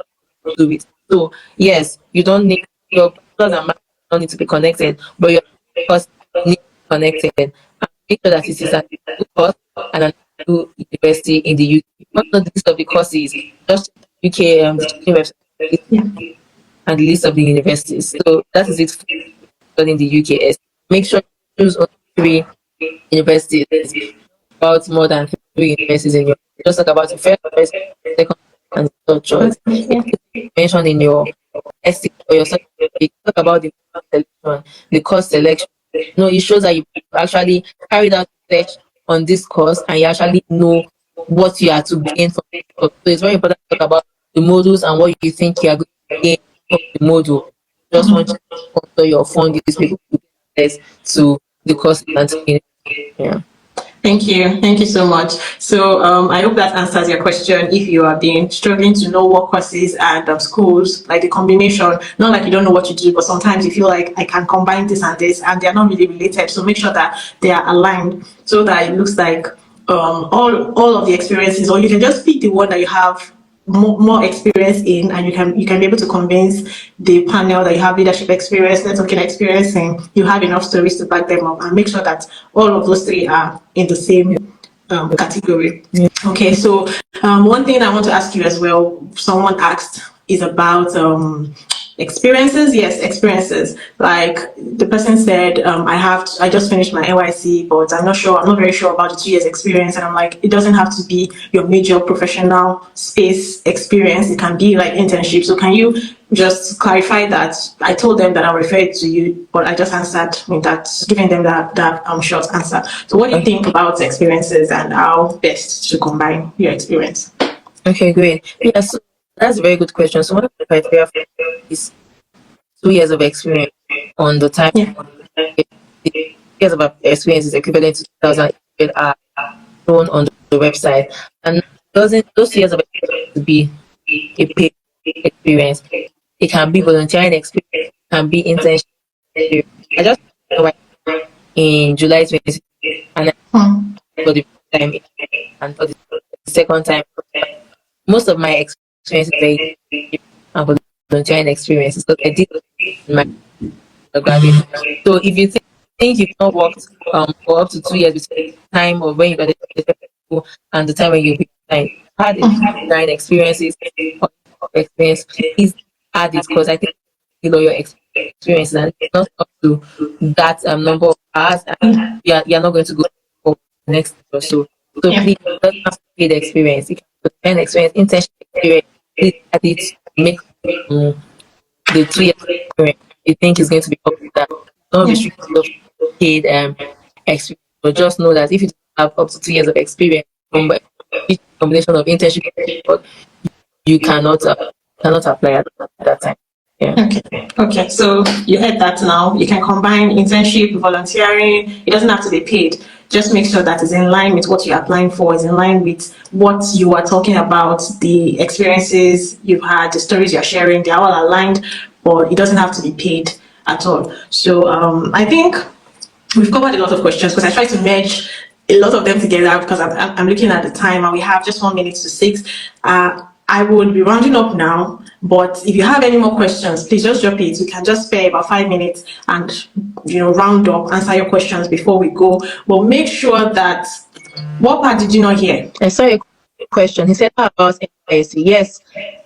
do with. So yes, you don't need your bachelor's and master's don't need to be connected, but your course need to be connected. And make sure that it is a good course and an good university in the UK. Not the list of the courses, just UK the teaching website and the list of the universities. So that is it for in the UKS. Make sure you choose only 3 universities, about more than 3 universities in your. Just talk about the first, second, and third choice. Mention in your essay or your certificate. Talk about the selection, the course selection. It shows that you actually carried out research on this course and you actually know what you are to gain from it. So it's very important to talk about the modules and what you think you are going to gain from the module. Just want to sponsor your fund these people to get access to the course and yeah. Thank you. Thank you so much. So I hope that answers your question. If you are being struggling to know what courses and schools, like the combination, not like you don't know what to do, but sometimes you feel like I can combine this and this and they're not really related. So make sure that they are aligned so that it looks like all of the experiences, or you can just pick the one that you have more experience in, and you can be able to convince the panel that you have leadership experience, networking experience, and you have enough stories to back them up, and make sure that all of those 3 are in the same category. Okay, so one thing I want to ask you as well, someone asked, is about experiences. Yes, experiences. Like the person said, I just finished my NYC, but I'm not very sure about the 2 years experience. And I'm like, it doesn't have to be your major professional space experience. It can be like internship. So can you just clarify that? I told them that I referred to you, but I just answered with that, giving them that short answer. So what do you think about experiences and how best to combine your experience? Okay, great. Yeah, so that's a very good question. So one of the criteria for is 2 years of experience on the time. Yeah. 2 years of experience is equivalent to 2,000 are shown on the website, and doesn't those years of experience be a paid experience? It can be volunteering experience, it can be internship experience. I just in July 20, and for the first time and for the second time. Most of my experience is very volunteering experiences because I did my graduate. So if you think you've not worked for up to 2 years between the time of when you graduated school and the time when you had volunteering experiences or experience, please add it because I think your experiences and it's not up to that number of hours and you're not going to go for the next or so. So please, it doesn't have to be the experience. You can put an experience, internship experience, please add it to make the 2 years experience you think is going to be up to that. Don't restrict yourself to paid experience, but just know that if you have up to 2 years of experience from each combination of internship, you cannot apply at that time. Yeah. Okay. So you heard that now. You can combine internship, volunteering. It doesn't have to be paid. Just make sure that is in line with what you're applying for, is in line with what you are talking about, the experiences you've had, the stories you're sharing, they're all aligned, but it doesn't have to be paid at all. So I think we've covered a lot of questions because I tried to merge a lot of them together because I'm looking at the time and we have just 1 minute to 6. I would be rounding up now, but if you have any more questions, please just drop it. We can just spare about 5 minutes and round up, answer your questions before we go. But make sure that, what part did you not hear? I saw a question. He said, how about NYSC? Yes,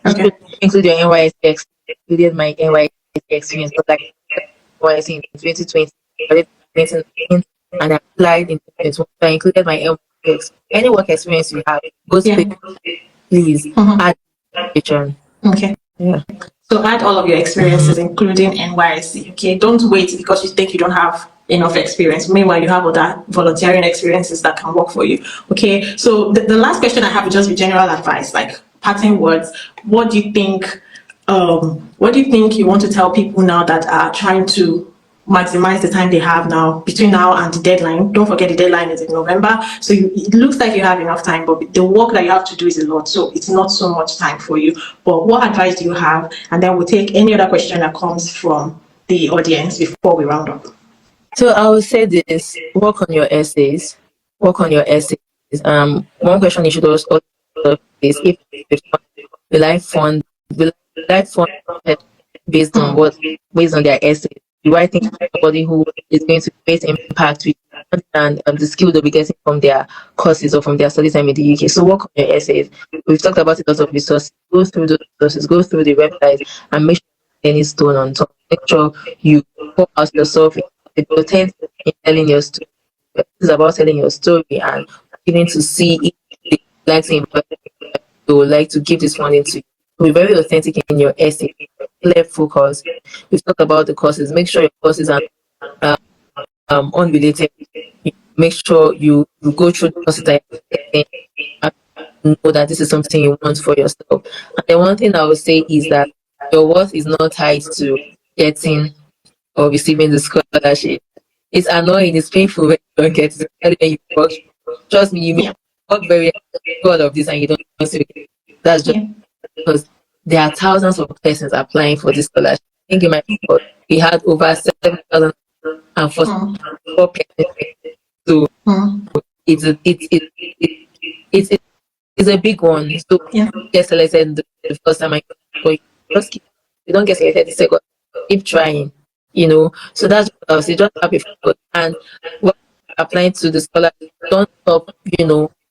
okay. Include your NYSC experience. Included my NYSC experience, but like NYSC in 2020, and I applied in 2021. So I included my NYSC. Any work experience you have, go to please add education. Okay. Yeah. So add all of your experiences, including NYSC. Okay, don't wait because you think you don't have enough experience. Meanwhile, you have other volunteering experiences that can work for you. Okay, so the last question I have is just be general advice, like parting words. What do you think? What do you think you want to tell people now that are trying to maximize the time they have now between now and the deadline? Don't forget the deadline is in November, so it looks like you have enough time, but the work that you have to do is a lot, so it's not so much time for you. But what advice do you have? And then we'll take any other question that comes from the audience before we round up. So I would say this: work on your essays. Work on your essays. One question you should also is if will I fund will I fund based on what based on their essays? Do I think somebody who is going to create impact with and the skill they'll be getting from their courses or from their study time in the UK? So work on your essays. We've talked about a lot of resources. Go through those resources, go through the website, and make sure any stone on top. Make sure you pour out yourself in authentic in telling your story. It's about telling your story and giving to see if they like to invite you would like to give this funding to you. Be very authentic in your essay. Clear focus. We've talked about the courses. Make sure your courses are uh, unrelated. Make sure you go through the courses that and know that this is something you want for yourself. And the one thing I would say is that your worth is not tied to getting or receiving the scholarship. It's annoying, it's painful when you don't get it, especially when you work. Trust me, you may work very hard to do all of this and you don't see it. That's just because there are thousands of persons applying for this scholarship. I think in my report, we had over 7,044 persons. So it's a, it's it's a big one. So get selected the first time, but just keep, you don't get selected the second, keep trying. So that's what I was say. Just happy for and what applying to the scholarship. Don't stop.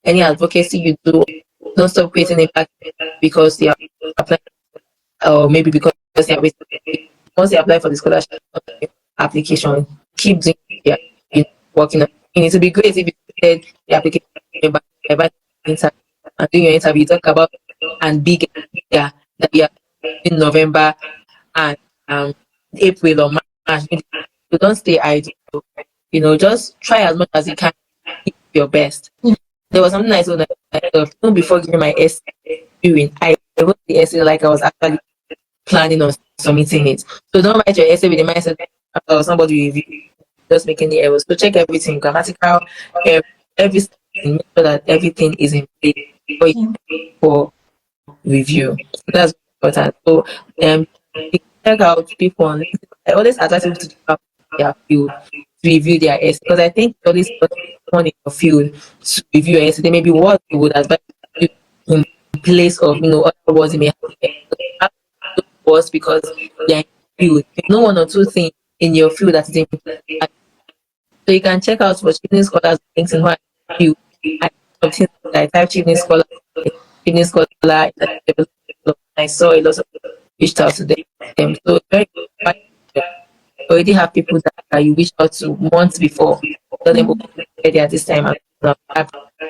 Any advocacy you do, don't stop creating impact because you are applying, or maybe because you are waiting. Once you apply for the scholarship application, keep doing it. Yeah, working on it. It would be great if you did the application by interview and doing your interview. Talk about and big that we are in November and April or March. You don't stay idle. Just try as much as you can. Give your best. There was something I told myself even before giving my essay. I wrote the essay like I was actually planning on submitting it. So don't write your essay with the mindset somebody review, just making the errors. So check everything, grammatical, everything, make sure that everything is in place for review. That's important. So check out people on. I always advise people to check out their field to review their essay because I think you always put someone in your field to review your essay. They may be what you would advise you in place of other words you may have words because they are in your field. You know one or two things in your field that is important. So you can check out for Chevening scholars links in what you I type Chevening scholar. I saw a lot of people reached out to them. So very already have people that you reached out to months before. Tell them ready at this time.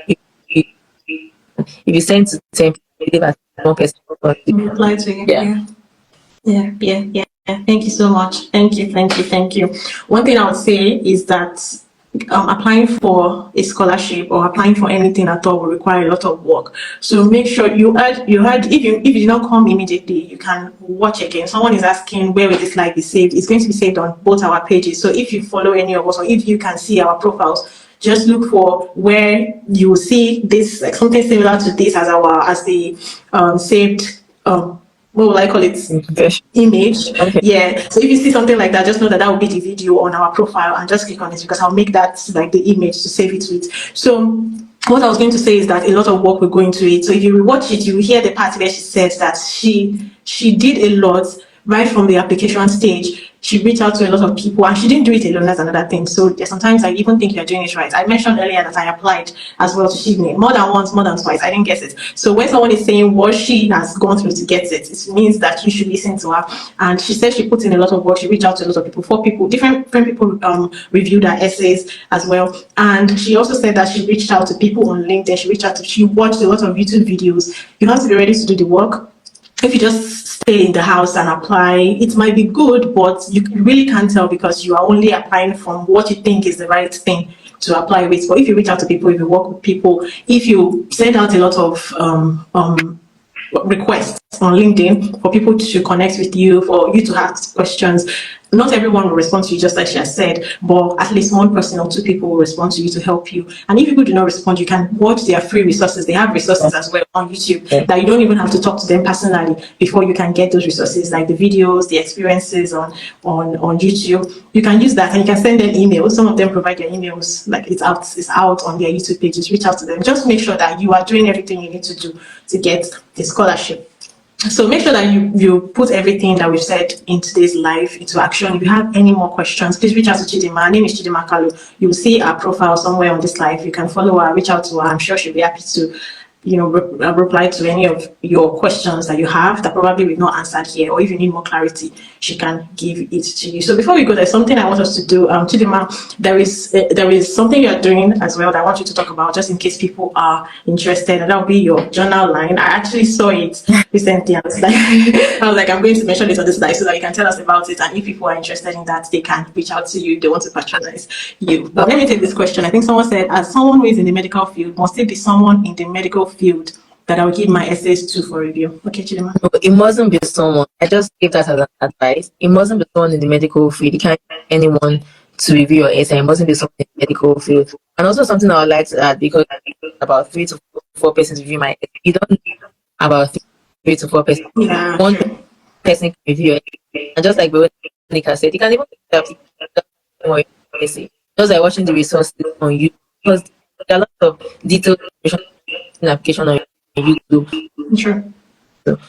If you, if you send to 10 people, believe at one person. Reply to you. Yeah. Thank you so much. Thank you. One thing I would say is that applying for a scholarship or applying for anything at all will require a lot of work. So make sure you heard if you did not come immediately, you can watch again. Someone is asking where will this slide be saved? It's going to be saved on both our pages. So if you follow any of us or if you can see our profiles, just look for where you will see this, like something similar to this as the saved what will I call it? Image. Okay. Yeah. So if you see something like that, just know that will be the video on our profile and just click on it because I'll make that like the image to save it with. So what I was going to say is that a lot of work will go into it. So if you watch it, you will hear the part where she said that she did a lot right from the application stage. She reached out to a lot of people and she didn't do it alone. That's another thing. So sometimes I even think you're doing it right. I mentioned earlier that I applied as well to Chevening more than once, more than twice. I didn't get it. So when someone is saying what she has gone through to get it, it means that you should listen to her. And she said she put in a lot of work. She reached out to a lot of people, 4 people, different people reviewed her essays as well. And she also said that she reached out to people on LinkedIn. She watched a lot of YouTube videos. You have to be ready to do the work. if you just stay in the house and apply, it might be good, but you really can't tell because you are only applying from what you think is the right thing to apply with. But if you reach out to people, if you work with people, if you send out a lot of requests on LinkedIn for people to connect with you, for you to ask questions. Not everyone will respond to you, just like she has said, but at least one person or two people will respond to you to help you. And if people do not respond, you can watch their free resources. They have resources as well on YouTube that you don't even have to talk to them personally before you can get those resources, like the videos, the experiences on YouTube. You can use that and you can send them emails. Some of them provide their emails, like it's out on their YouTube pages. Reach out to them. Just make sure that you are doing everything you need to do to get the scholarship. So make sure that you put everything that we've said in today's live into action. If you have any more questions, please reach out to Chidinma. Her name is Chidinma Kalu. You will see our profile somewhere on this live. You can follow her, reach out to her. I'm sure she'll be happy to, reply to any of your questions that you have that probably we've not answered here, or if you need more clarity, she can give it to you. So before we go, there's something I want us to do. Chidinma, there is something you're doing as well that I want you to talk about, just in case people are interested, and that'll be your journal line. I actually saw it recently. I was like, I'm going to mention it on this slide so that you can tell us about it, and if people are interested in that, they can reach out to you if they want to patronize you. But let me take this question. I think someone said, as someone who is in the medical field, must it be someone in the medical field that I will give my essays to for review? Okay, Chidinma. No, it mustn't be someone. I just gave that as an advice. It mustn't be someone in the medical field. You can't get anyone to review your essay. It mustn't be someone in the medical field. And also something I would like to add, because about 3 to 4 persons review my essay. You don't need about 3 to 4 persons. Yeah, One true. person can review your essay. And just like Veronica said, you can even help your essay. Just like watching the resources on YouTube. Because there are lots of detailed information application on YouTube. True.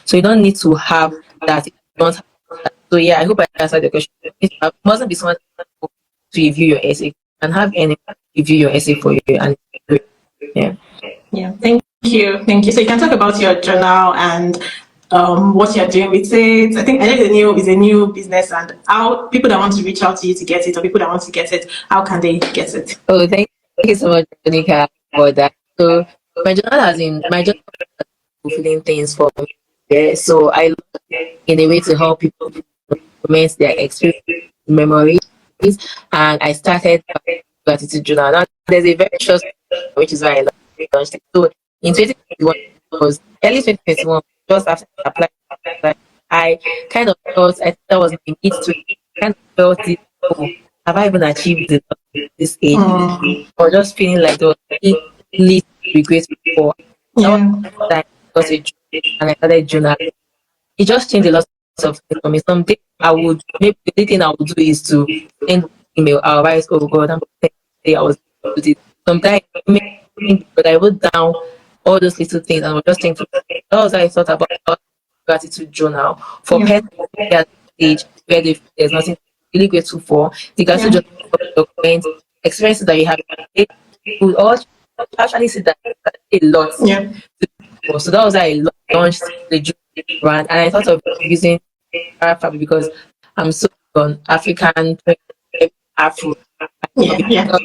So you don't need to have that. If you don't have that. So yeah, I hope I answered the question. It mustn't be someone to review your essay, and have anyone review your essay for you. And yeah. Yeah, thank you. So you can talk about your journal and what you're doing with it. I think it's a new business, and how people that want to reach out to you to get it, or people that want to get it, how can they get it? Oh, thank you so much, Monica, for that. So my journal has fulfilling things for me. Yeah, so I look in a way to help people document their experience, memories, and I started gratitude journal. Now there's a very short story, which is why I launched it. So in 2021, it was early 2021, just after I applied, I kind of felt, I think that was my mid to kind of felt it. Oh, have I even achieved this age? Or just feeling like there was really regret before. Yeah. That was a dream, and I started journaling. It just changed a lot of things for me. Something maybe the only thing I would do is to send email. I'll write, oh God, I'm say I was do this. Sometimes but I wrote down all those little things and I was just thinking. That was how I thought about gratitude journal for people at age where there's nothing really grateful for. The gratitude journal document experiences that you have. It would all actually see that a lot. Yeah. So that was how I launched the brand, and I thought of using fabric because I'm so on African Afro. Yeah.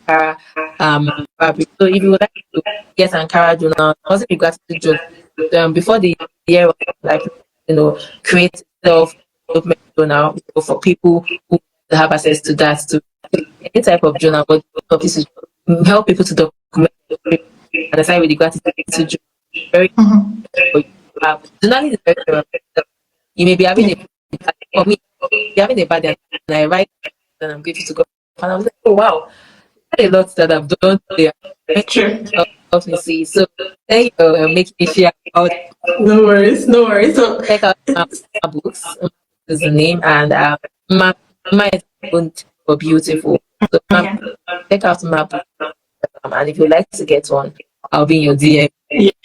Fabric. So if you would like to get Ankara journal, also be gratitude journal. Before the year, like create self development journal for people who have access to that, to any type of journal, but this is help people to document and aside with the gratitude journal. Very journaling is very therapeutic. You may be having for me, you're having a bad day, and I write and I'm grateful to God. And I was like, oh wow, a lot that I've done there. True. Helps me see. So thank you make me share out. No worries. So Check out my books. Is the name, and my for beautiful. So check out my book. And if you'd like to get one, I'll be in your DM.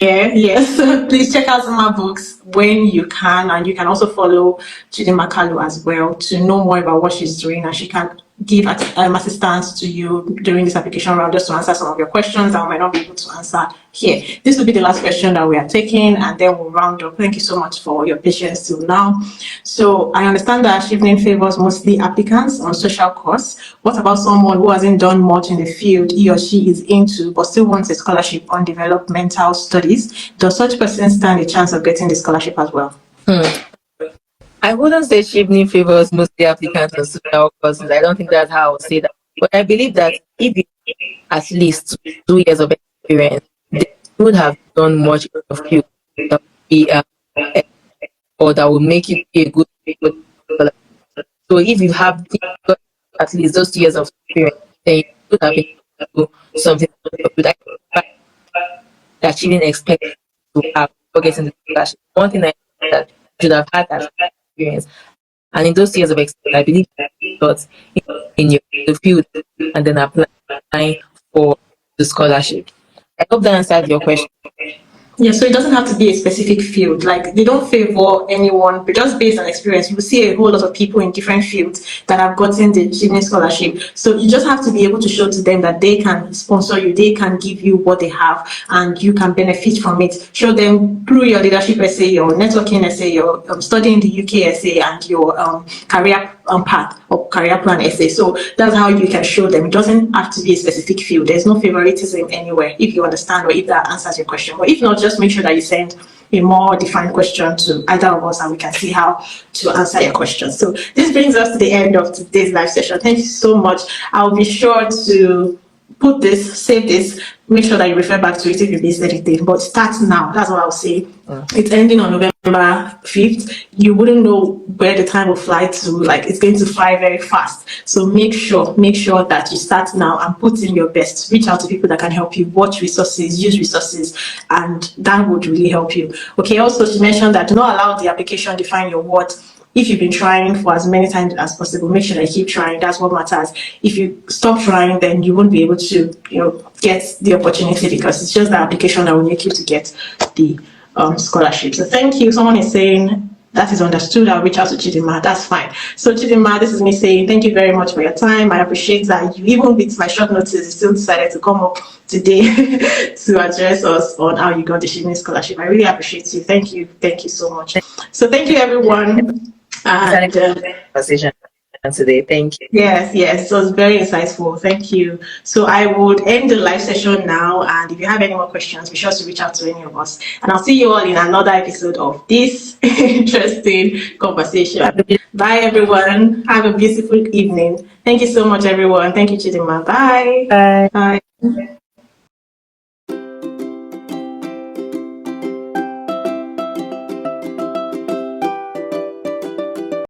Yes. Please check out my books when you can, and you can also follow Chidinma Kalu as well to know more about what she's doing, and she can give assistance to you during this application round, just to answer some of your questions that we might not be able to answer here. This will be the last question that we are taking, and then we'll round up. Thank you so much for your patience till now. So I understand that Chevening favors mostly applicants on social course. What about someone who hasn't done much in the field he or she is into, but still wants a scholarship on developmental studies? Does such person stand a chance of getting the scholarship as well? I wouldn't say Chevening favors mostly applicants on social courses. I don't think that's how I would say that. But I believe that if you have at least 2 years of experience, they would have done much in the field that would be, or that will make you be a good scholar. So if you have got at least those 2 years of experience, then you could have been able to do something that Chevening expects to have for getting the scholarship. One thing I that you should have had that experience. And in those years of experience, I believe that in your the field and then applying for the scholarship. I hope that answered your question. Yeah, so it doesn't have to be a specific field. Like, they don't favor anyone, but just based on experience, you will see a whole lot of people in different fields that have gotten the Chevening scholarship. So you just have to be able to show to them that they can sponsor you, they can give you what they have, and you can benefit from it. Show them through your leadership essay, your networking essay, your studying the UK essay, and your career path or career plan essay. So that's how you can show them. It doesn't have to be a specific field. There's no favoritism anywhere, if you understand, or if that answers your question. But if not, just make sure that you send a more defined question to either of us, and we can see how to answer your question. So this brings us to the end of today's live session. Thank you so much. I'll be sure to put this, save this, make sure that you refer back to it if you missed anything. But start now. That's what I'll say. It's ending on November 5th. You wouldn't know where the time will fly to. Like, it's going to fly very fast. So make sure that you start now and put in your best. Reach out to people that can help you. Watch resources, use resources, and that would really help you. Okay, also she mentioned that do not allow the application define your worth. If you've been trying for as many times as possible, make sure that you keep trying. That's what matters. If you stop trying, then you won't be able to, get the opportunity, because it's just the application that will make you to get the scholarship. So thank you. Someone is saying that is understood. I'll reach out to Chidinma. That's fine. So Chidinma, this is me saying thank you very much for your time. I appreciate that you, even with my short notice, you still decided to come up today to address us on how you got the Chevening scholarship. I really appreciate you. Thank you so much. So thank you, everyone. And conversation today. Thank you. Yes, so it's very insightful. Thank you. So I would end the live session now, and if you have any more questions, be sure to reach out to any of us. And I'll see you all in another episode of this interesting conversation. Bye, everyone. Have a beautiful evening. Thank you so much, everyone. Thank you, Chidinma. Bye. Bye. Bye.